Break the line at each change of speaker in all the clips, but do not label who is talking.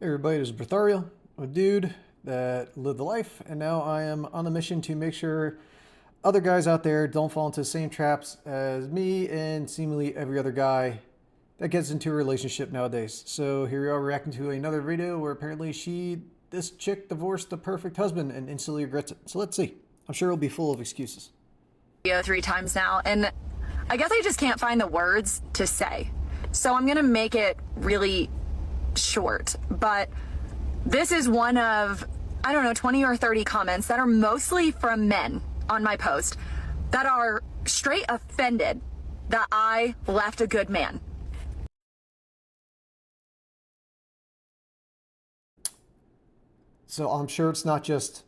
Everybody, this is Brothario, a dude that lived the life, and now I am on a mission to make sure other guys out there don't fall into the same traps as me and seemingly every other guy that gets into a relationship nowadays. So here we are reacting to another video where apparently this chick divorced the perfect husband and instantly regrets it. So let's see. I'm sure it'll be full of excuses.
3 times now, and I guess I just can't find the words to say. So I'm gonna make it really short, but this is one of, I don't know, 20 or 30 comments that are mostly from men on my post that are straight offended that I left a good man.
So I'm sure it's not just,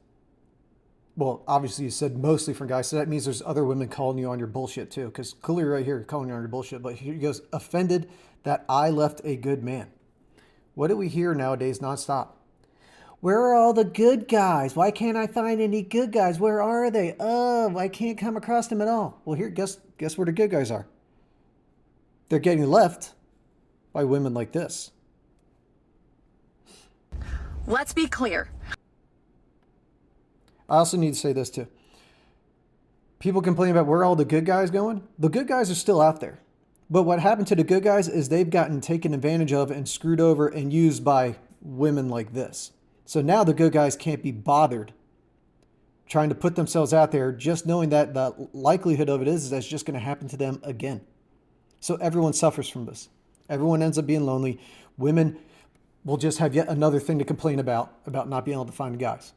well, obviously you said mostly from guys, so that means there's other women calling you on your bullshit too, because clearly right here, calling you on your bullshit, but here he goes, offended that I left a good man. What do we hear nowadays nonstop? Where are all the good guys? Why can't I find any good guys? Where are they? Oh, I can't come across them at all. Well, here, guess where the good guys are. They're getting left by women like this.
Let's be clear.
I also need to say this too. People complain about where all the good guys going. The good guys are still out there. But what happened to the good guys is they've gotten taken advantage of and screwed over and used by women like this. So now the good guys can't be bothered trying to put themselves out there, just knowing that the likelihood of it is that's just going to happen to them again. So everyone suffers from this. Everyone ends up being lonely. Women will just have yet another thing to complain about not being able to find guys.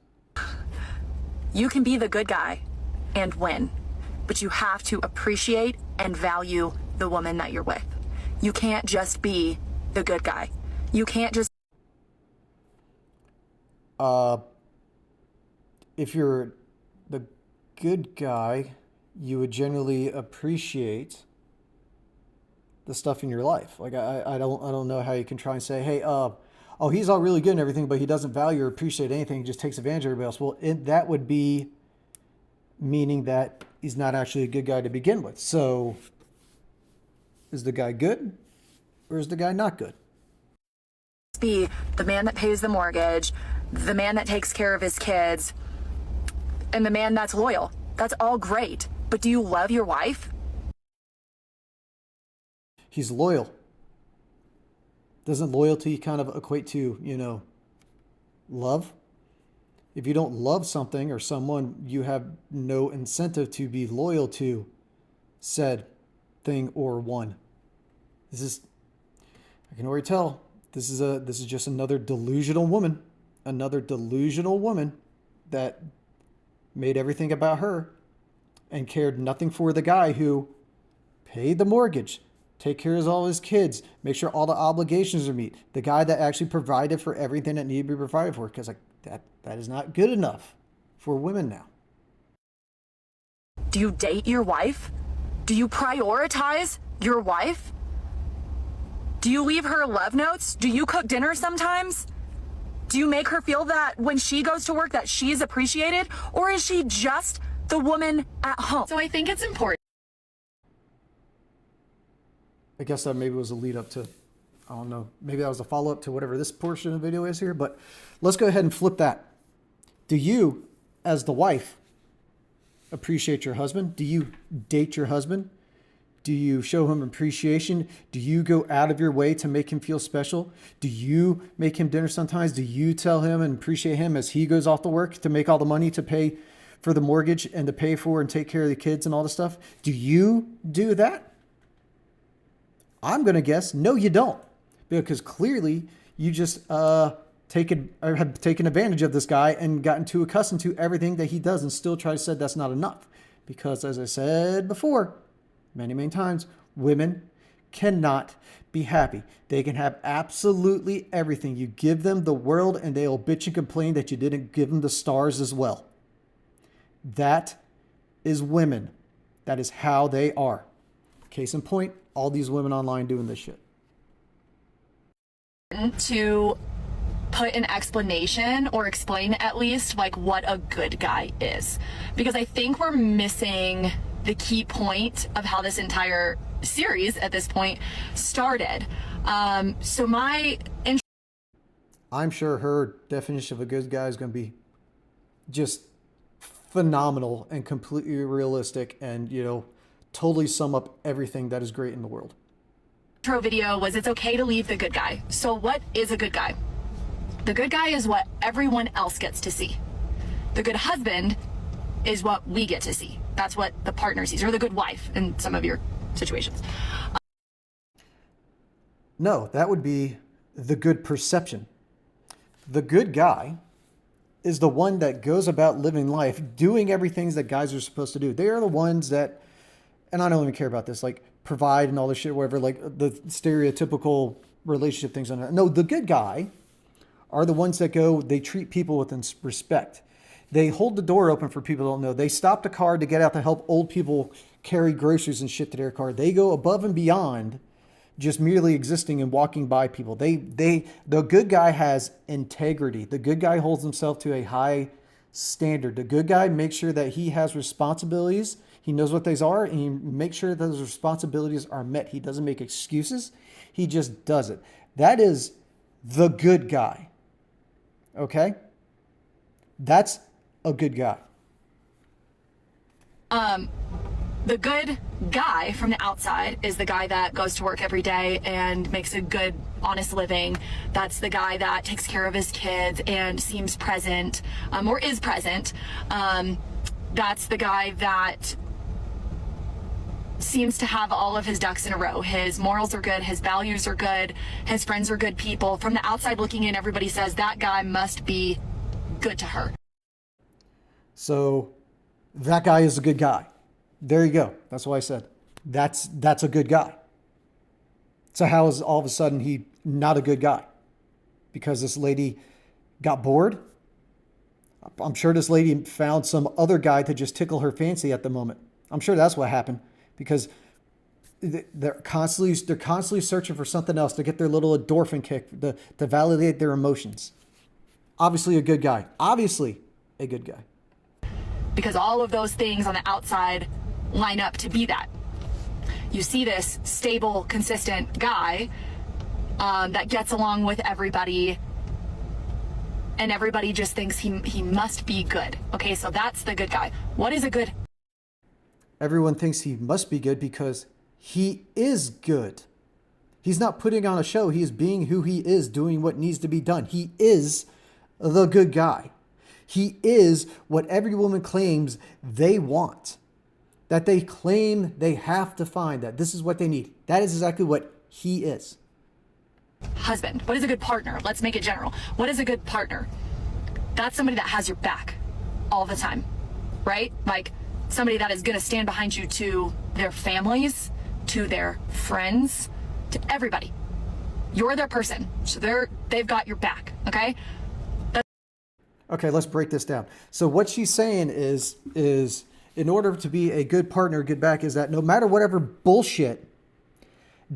You can be the good guy and win, but you have to appreciate and value the woman that you're with. You can't just be the good guy. You can't just...
If you're the good guy, you would generally appreciate the stuff in your life. Like I don't know how you can try and say, hey, oh, he's all really good and everything, but he doesn't value or appreciate anything. He just takes advantage of everybody else. Well, that would be meaning that he's not actually a good guy to begin with. So is the guy good or is the guy not good?
Be the man that pays the mortgage, the man that takes care of his kids, and the man that's loyal. That's all great. But do you love your wife?
He's loyal. Doesn't loyalty kind of equate to, love? If you don't love something or someone, you have no incentive to be loyal to said thing or one. I can already tell, this is just another delusional woman that made everything about her and cared nothing for the guy who paid the mortgage, take care of all his kids, make sure all the obligations are met. The guy that actually provided for everything that needed to be provided for, because that is not good enough for women now.
Do you date your wife? Do you prioritize your wife? Do you leave her love notes? Do you cook dinner sometimes? Do you make her feel that when she goes to work that she is appreciated? Or is she just the woman at home? So I think it's important.
I guess that maybe was a lead up to, I don't know, maybe that was a follow up to whatever this portion of the video is here, but let's go ahead and flip that. Do you, as the wife, appreciate your husband? Do you date your husband? Do you show him appreciation? Do you go out of your way to make him feel special? Do you make him dinner sometimes? Do you tell him and appreciate him as he goes off to work to make all the money to pay for the mortgage and to pay for and take care of the kids and all the stuff? Do you do that? I'm going to guess no, you don't, because clearly you just have taken advantage of this guy and gotten too accustomed to everything that he does and still try to say that's not enough. Because as I said before, many times, women cannot be happy. They can have absolutely everything. You give them the world and they'll bitch and complain that you didn't give them the stars as well. That is women. That is how they are. Case in point, all these women online doing this shit.
To put an explanation or explain at least like what a good guy is, because I think we're missing the key point of how this entire series at this point started. So my
I'm sure her definition of a good guy is going to be just phenomenal and completely realistic and, totally sum up everything that is great in the world.
Intro video was it's okay to leave the good guy. So what is a good guy? The good guy is what everyone else gets to see. The good husband is what we get to see. That's what the partner sees, or the good wife in some of your situations.
No, that would be the good perception. The good guy is the one that goes about living life, doing everything that guys are supposed to do. They are the ones that, and I don't even care about this, like provide and all this shit, whatever, like the stereotypical relationship things. No, the good guy are the ones that go, they treat people with respect. They hold the door open for people who don't know. They stop the car to get out to help old people carry groceries and shit to their car. They go above and beyond just merely existing and walking by people. The good guy has integrity. The good guy holds himself to a high standard. The good guy makes sure that he has responsibilities. He knows what those are, and he makes sure that those responsibilities are met. He doesn't make excuses. He just does it. That is the good guy. Okay? That's a good guy.
The good guy from the outside is the guy that goes to work every day and makes a good, honest living. That's the guy that takes care of his kids and seems present, or is present. That's the guy that seems to have all of his ducks in a row. His morals are good, his values are good, his friends are good people. From the outside looking in, everybody says that guy must be good to her.
So that guy is a good guy. There you go. That's what I said. That's a good guy. So how is all of a sudden he not a good guy? Because this lady got bored? I'm sure this lady found some other guy to just tickle her fancy at the moment. I'm sure that's what happened, because they're constantly searching for something else to get their little endorphin kick, to validate their emotions. Obviously a good guy. Obviously a good guy.
Because all of those things on the outside line up to be that. You see this stable, consistent guy that gets along with everybody, and everybody just thinks he must be good. Okay, so that's the good guy. What is a good?
Everyone thinks he must be good because he is good. He's not putting on a show. He is being who he is, doing what needs to be done. He is the good guy. He is what every woman claims they want, that they claim they have to find, that this is what they need. That is exactly what he is.
Husband. What is a good partner? Let's make it general. What is a good partner? That's somebody that has your back all the time, right? Like somebody that is going to stand behind you to their families, to their friends, to everybody. You're their person. So they've got your back, okay?
Okay, let's break this down. So what she's saying is in order to be a good partner, good back, is that no matter whatever bullshit,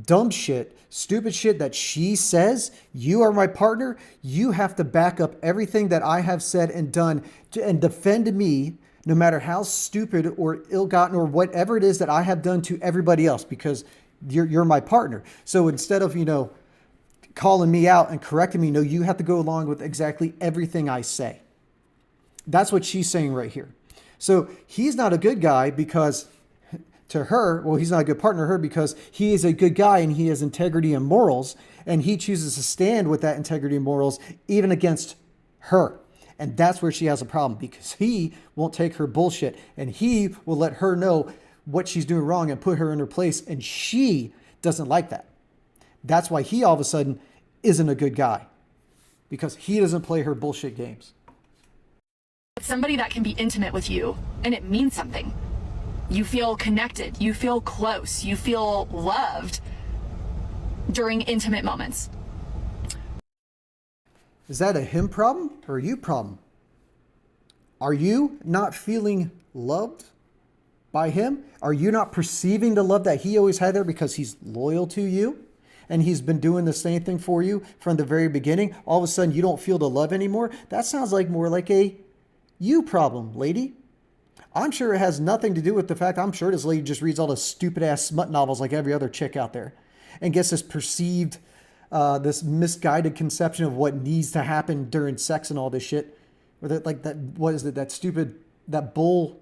dumb shit, stupid shit that she says, you are my partner, you have to back up everything that I have said and done and defend me, no matter how stupid or ill-gotten or whatever it is that I have done to everybody else, because you're my partner. So instead of, calling me out and correcting me, no, you have to go along with exactly everything I say. That's what she's saying right here. So he's not a good guy because to her, well, he's not a good partner to her because he is a good guy and he has integrity and morals, and he chooses to stand with that integrity and morals even against her. And that's where she has a problem, because he won't take her bullshit and he will let her know what she's doing wrong and put her in her place. And she doesn't like that. That's why he all of a sudden isn't a good guy, because he doesn't play her bullshit games.
Somebody that can be intimate with you and it means something. You feel connected, you feel close, you feel loved during intimate moments.
Is that a him problem or a you problem? Are you not feeling loved by him? Are you not perceiving the love that he always had there because he's loyal to you? And he's been doing the same thing for you from the very beginning. All of a sudden, you don't feel the love anymore. That sounds like more like a you problem, lady. I'm sure it has nothing to do with the fact, I'm sure this lady just reads all the stupid ass smut novels like every other chick out there and gets this perceived this misguided conception of what needs to happen during sex and all this shit. Or that, like that, what is it? That stupid, that bull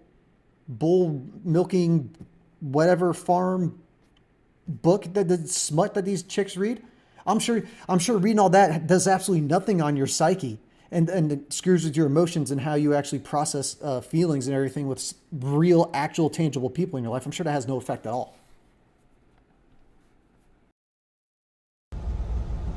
milking, whatever farm book, that the smut that these chicks read. I'm sure reading all that does absolutely nothing on your psyche, and it screws with your emotions and how you actually process feelings and everything with real, actual, tangible people in your life. I'm sure that has no effect at all.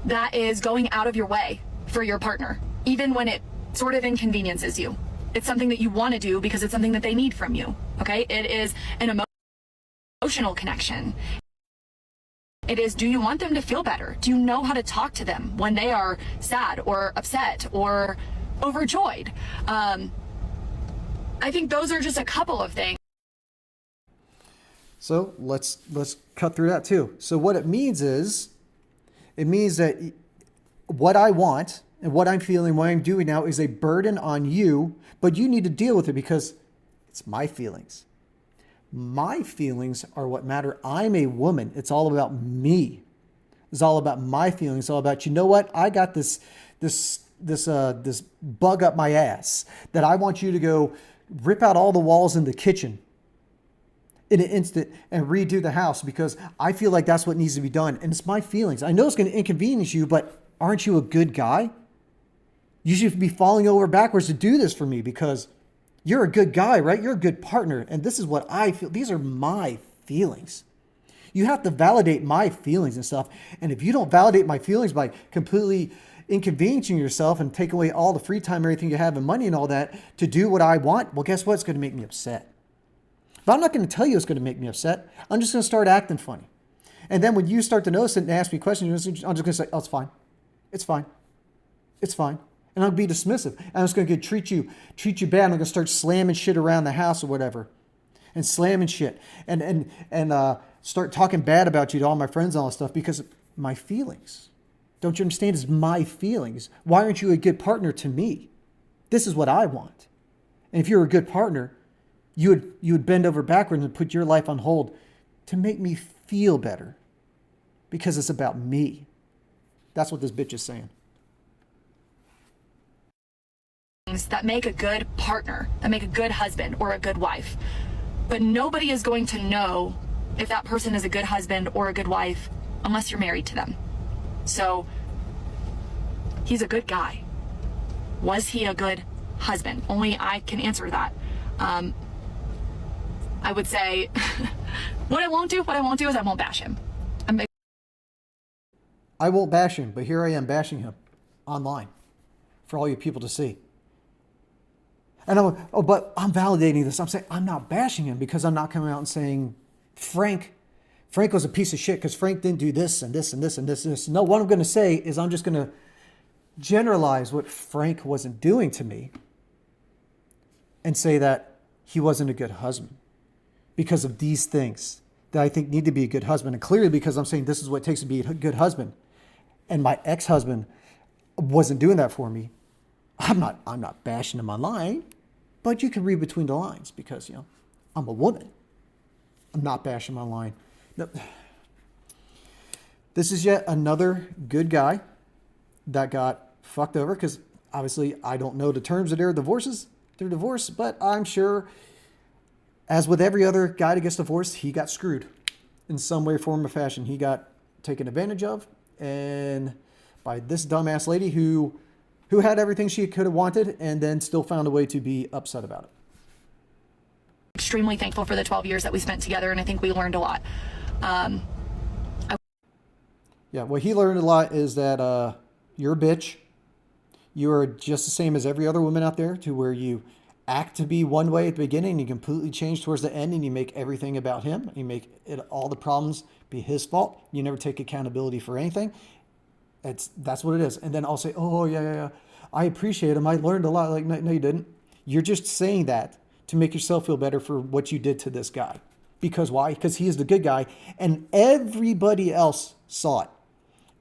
That is going out of your way for your partner, even when it sort of inconveniences you. It's something that you want to do because it's something that they need from you. Okay? It is an emotional connection. It is, do you want them to feel better? Do you know how to talk to them when they are sad or upset or overjoyed? I think those are just a couple of things.
So let's cut through that too. So what it means is, it means that what I want and what I'm feeling, what I'm doing now is a burden on you, but you need to deal with it because it's my feelings. My feelings are what matter. I'm a woman. It's all about me. It's all about my feelings. It's all about, you know what? I got this bug up my ass that I want you to go rip out all the walls in the kitchen in an instant and redo the house because I feel like that's what needs to be done. And it's my feelings. I know it's going to inconvenience you, but aren't you a good guy? You should be falling over backwards to do this for me because you're a good guy, right? You're a good partner. And this is what I feel. These are my feelings. You have to validate my feelings and stuff. And if you don't validate my feelings by completely inconveniencing yourself and take away all the free time, everything you have and money and all that to do what I want, well, guess what? It's going to make me upset. But I'm not going to tell you it's going to make me upset. I'm just going to start acting funny. And then when you start to notice it and ask me questions, I'm just going to say, oh, it's fine. It's fine. It's fine. And I'll be dismissive. I'm just going to treat you bad. I'm going to start slamming shit around the house or whatever. And slamming shit. And start talking bad about you to all my friends and all that stuff because of my feelings. Don't you understand? It's my feelings. Why aren't you a good partner to me? This is what I want. And if you're a good partner, you would bend over backwards and put your life on hold to make me feel better because it's about me. That's what this bitch is saying.
That make a good partner, that make a good husband or a good wife. But nobody is going to know if that person is a good husband or a good wife unless you're married to them. So he's a good guy. Was he a good husband? Only I can answer that. I would say what I won't do is I won't bash him.
I won't bash him, but here I am bashing him online for all you people to see. And but I'm validating this. I'm saying I'm not bashing him because I'm not coming out and saying Frank was a piece of shit because Frank didn't do this and this and this and this and this. No, what I'm going to say is I'm just going to generalize what Frank wasn't doing to me and say that he wasn't a good husband because of these things that I think need to be a good husband. And clearly because I'm saying this is what it takes to be a good husband. And my ex-husband wasn't doing that for me. I'm not bashing him online, but you can read between the lines because, I'm a woman. I'm not bashing him online. No. This is yet another good guy that got fucked over because obviously I don't know the terms of their divorce, but I'm sure as with every other guy that gets divorced, he got screwed in some way, form, or fashion. He got taken advantage of and by this dumbass lady who had everything she could have wanted and then still found a way to be upset about it.
Extremely thankful for the 12 years that we spent together, and I think we learned a lot.
Yeah, what he learned a lot is that you're a bitch. You are just the same as every other woman out there, to where you act to be one way at the beginning and you completely change towards the end and you make everything about him. You make all the problems be his fault. You never take accountability for anything. That's what it is. And then I'll say, oh, yeah. I appreciate him. I learned a lot. Like, no, you didn't. You're just saying that to make yourself feel better for what you did to this guy. Because why? Because he is the good guy. And everybody else saw it.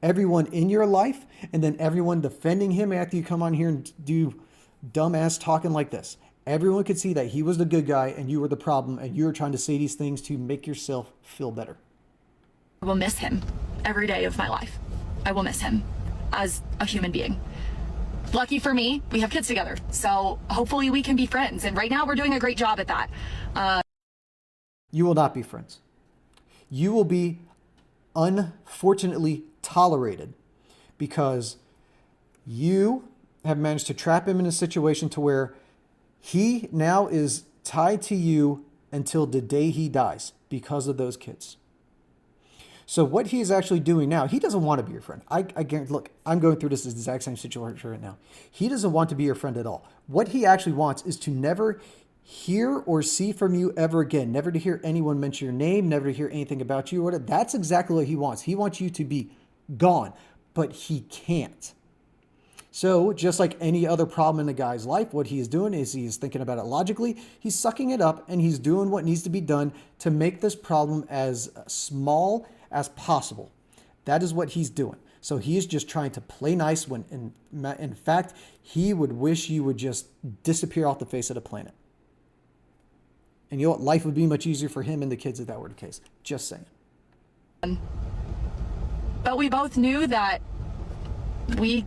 Everyone in your life, and then everyone defending him after you come on here and do dumbass talking like this. Everyone could see that he was the good guy and you were the problem, and you were trying to say these things to make yourself feel better.
I will miss him every day of my life. I will miss him as a human being. Lucky for me, we have kids together. So hopefully we can be friends. And right now we're doing a great job at that.
You will not be friends. You will be unfortunately tolerated because you have managed to trap him in a situation to where he now is tied to you until the day he dies because of those kids. So what he is actually doing now, he doesn't want to be your friend. I guarantee, look, I'm going through this exact same situation right now. He doesn't want to be your friend at all. What he actually wants is to never hear or see from you ever again, never to hear anyone mention your name, never to hear anything about you. That's exactly what he wants. He wants you to be gone, but he can't. So just like any other problem in a guy's life, what he is doing is he's thinking about it logically. He's sucking it up and he's doing what needs to be done to make this problem as small as possible. That is what he's doing. So he is just trying to play nice when in fact, he would wish you would just disappear off the face of the planet. And you know what? Life would be much easier for him and the kids if that were the case. Just saying.
But we both knew that we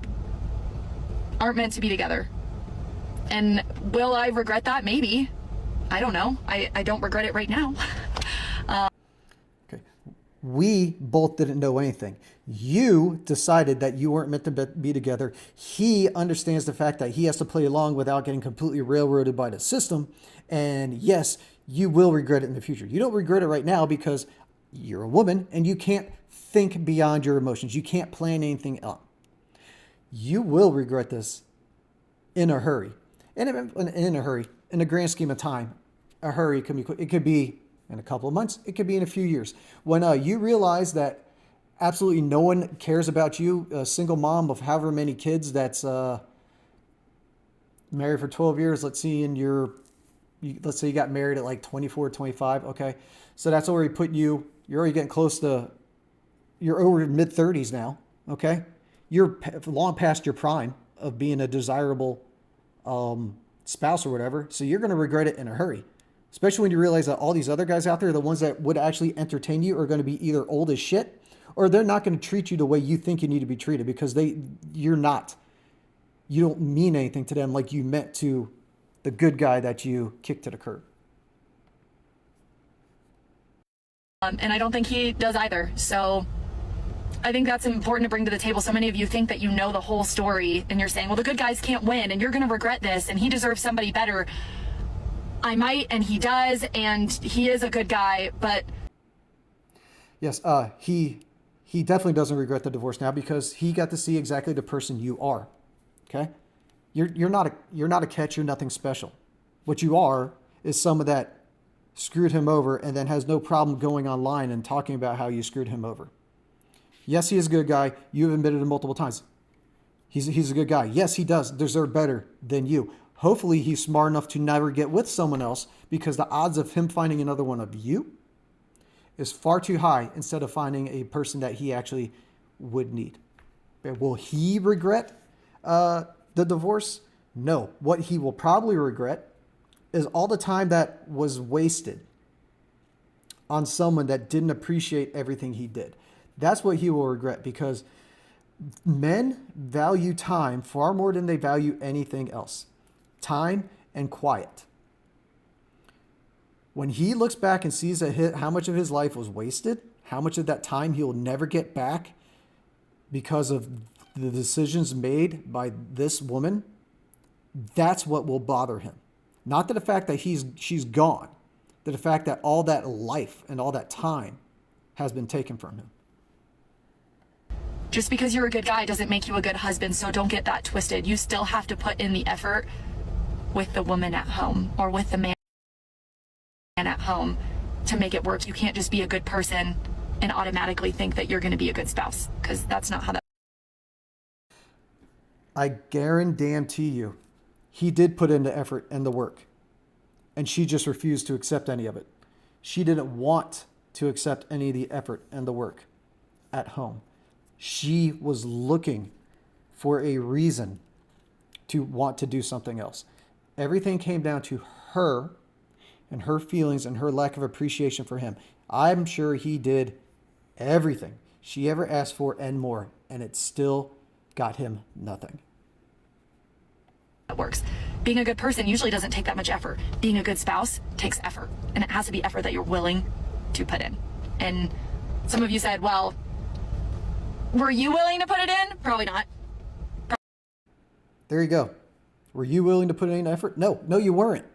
aren't meant to be together. And will I regret that? Maybe. I don't know. I don't regret it right now.
Okay. We both didn't know anything. You decided that you weren't meant to be together. He understands the fact that he has to play along without getting completely railroaded by the system. And yes, you will regret it in the future. You don't regret it right now because you're a woman and you can't think beyond your emotions. You can't plan anything up. You will regret this in a hurry. And in a hurry, in the grand scheme of time, a hurry can be quick. It could be in a couple of months. It could be in a few years. When you realize that absolutely no one cares about you, a single mom of however many kids that's married for 12 years, let's say you got married at like 24, 25. Okay. So that's already putting you, you're already getting close to, you're over mid 30s now. Okay. You're long past your prime of being a desirable spouse or whatever. So you're going to regret it in a hurry, especially when you realize that all these other guys out there, the ones that would actually entertain you, are going to be either old as shit or they're not going to treat you the way you think you need to be treated because you don't mean anything to them like you meant to the good guy that you kicked to the curb.
And I don't think he does either. So I think that's important to bring to the table. So many of you think that you know the whole story and you're saying, well, the good guys can't win and you're going to regret this and he deserves somebody better. I might, and he does, and he is a good guy, but
yes, he definitely doesn't regret the divorce now because he got to see exactly the person you are. Okay? You're not a catch, you're nothing special. What you are is someone that screwed him over and then has no problem going online and talking about how you screwed him over. Yes, he is a good guy. You've admitted it multiple times. He's a good guy. Yes, he does deserve better than you. Hopefully he's smart enough to never get with someone else because the odds of him finding another one of you is far too high instead of finding a person that he actually would need. Will he regret the divorce? No. What he will probably regret is all the time that was wasted on someone that didn't appreciate everything he did. That's what he will regret because men value time far more than they value anything else. Time and quiet. When he looks back and sees how much of his life was wasted, how much of that time he will never get back because of the decisions made by this woman, that's what will bother him. Not the fact that she's gone, the fact that all that life and all that time has been taken from him.
Just because you're a good guy doesn't make you a good husband, so don't get that twisted. You still have to put in the effort with the woman at home or with the man at home to make it work. You can't just be a good person and automatically think that you're going to be a good spouse because that's not how that.
I guarantee you, he did put in the effort and the work, and she just refused to accept any of it. She didn't want to accept any of the effort and the work at home. She was looking for a reason to want to do something else. Everything came down to her and her feelings and her lack of appreciation for him. I'm sure he did everything she ever asked for and more. and it still got him nothing.
That works. Being a good person usually doesn't take that much effort. Being a good spouse takes effort, and it has to be effort that you're willing to put in. And some of you said, well, were you willing to put it in? Probably not.
There you go. Were you willing to put in effort? No, you weren't.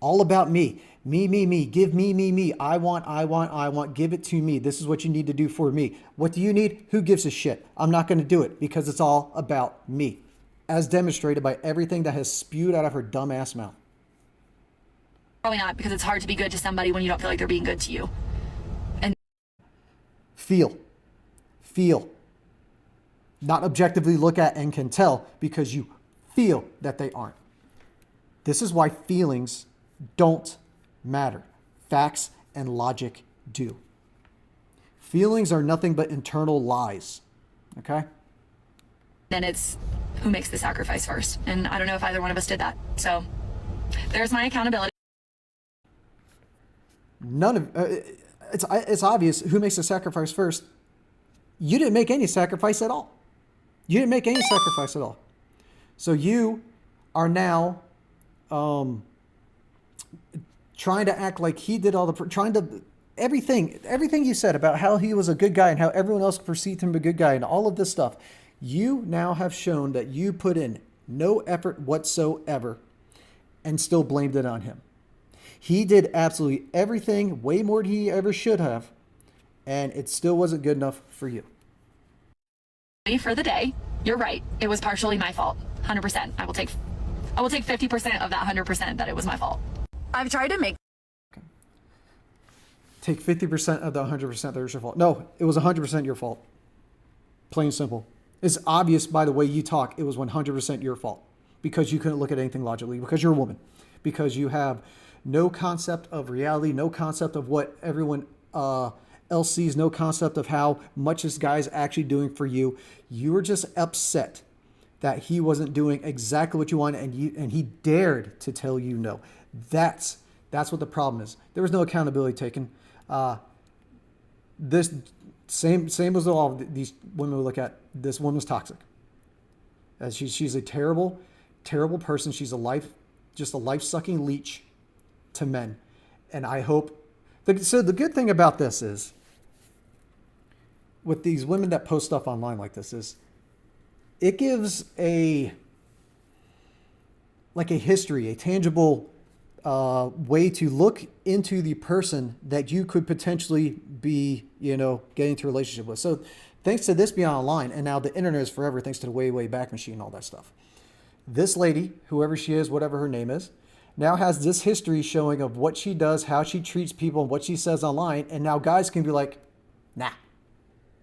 All about me. Me. Give me. I want. Give it to me. This is what you need to do for me. What do you need? Who gives a shit? I'm not going to do it because it's all about me, as demonstrated by everything that has spewed out of her dumb ass mouth.
Probably not, because it's hard to be good to somebody when you don't feel like they're being good to you. And
Feel. Not objectively look at and can tell, because you feel that they aren't. This is why feelings don't matter. Facts and logic do. Feelings are nothing but internal lies. Okay?
then it's who makes the sacrifice first. And I don't know if either one of us did that. So there's my accountability.
None of it's obvious who makes the sacrifice first. You didn't make any sacrifice at all. You didn't make any sacrifice at all. So you are now trying to act like he did all the everything you said about how he was a good guy and how everyone else perceived him as a good guy and all of this stuff. You now have shown that you put in no effort whatsoever and still blamed it on him. He did absolutely everything, way more than he ever should have, and it still wasn't good enough for you.
For the day, you're right. It was partially my fault. 100%. I will take 50% of that 100% that it was my fault. I've tried to make
Take 50% of the 100% that was your fault. No, it was 100% your fault. Plain and simple. It's obvious by the way you talk, it was 100% your fault because you couldn't look at anything logically, because you're a woman, because you have no concept of reality, no concept of what everyone else sees, no concept of how much this guy's actually doing for you. You were just upset that he wasn't doing exactly what you wanted, and he dared to tell you no. That's what the problem is. There was no accountability taken. This same as all of these women we look at. This woman's toxic. As she's a terrible person. She's just a life-sucking leech to men. And I hope. So the good thing about this is, with these women that post stuff online like this, is it gives a history, a tangible way to look into the person that you could potentially be, getting into a relationship with. So thanks to this being online, and now the internet is forever, thanks to the way back machine and all that stuff. This lady, whoever she is, whatever her name is, now has this history showing of what she does, how she treats people, and what she says online. And now guys can be like, nah,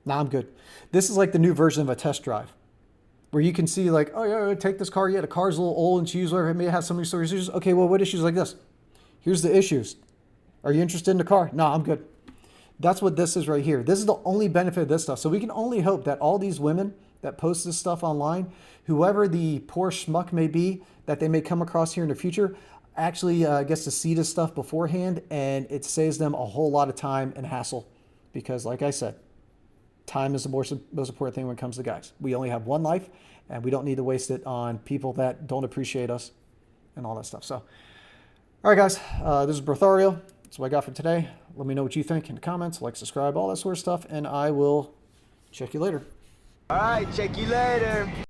I'm good. This is like the new version of a test drive, where you can see like, oh yeah, take this car. Yeah, the car's a little old and she's whatever. It may have some issues. Okay, well, what issues like this? Here's the issues. Are you interested in the car? No, I'm good. That's what this is right here. This is the only benefit of this stuff. So we can only hope that all these women that post this stuff online, whoever the poor schmuck may be that they may come across here in the future, actually gets to see this stuff beforehand, and it saves them a whole lot of time and hassle. Because like I said, time is the most important thing when it comes to guys. We only have one life, and we don't need to waste it on people that don't appreciate us and all that stuff. So, all right, guys, this is Brothario. That's what I got for today. Let me know what you think in the comments. Like, subscribe, all that sort of stuff, and I will check you later.
All right, check you later.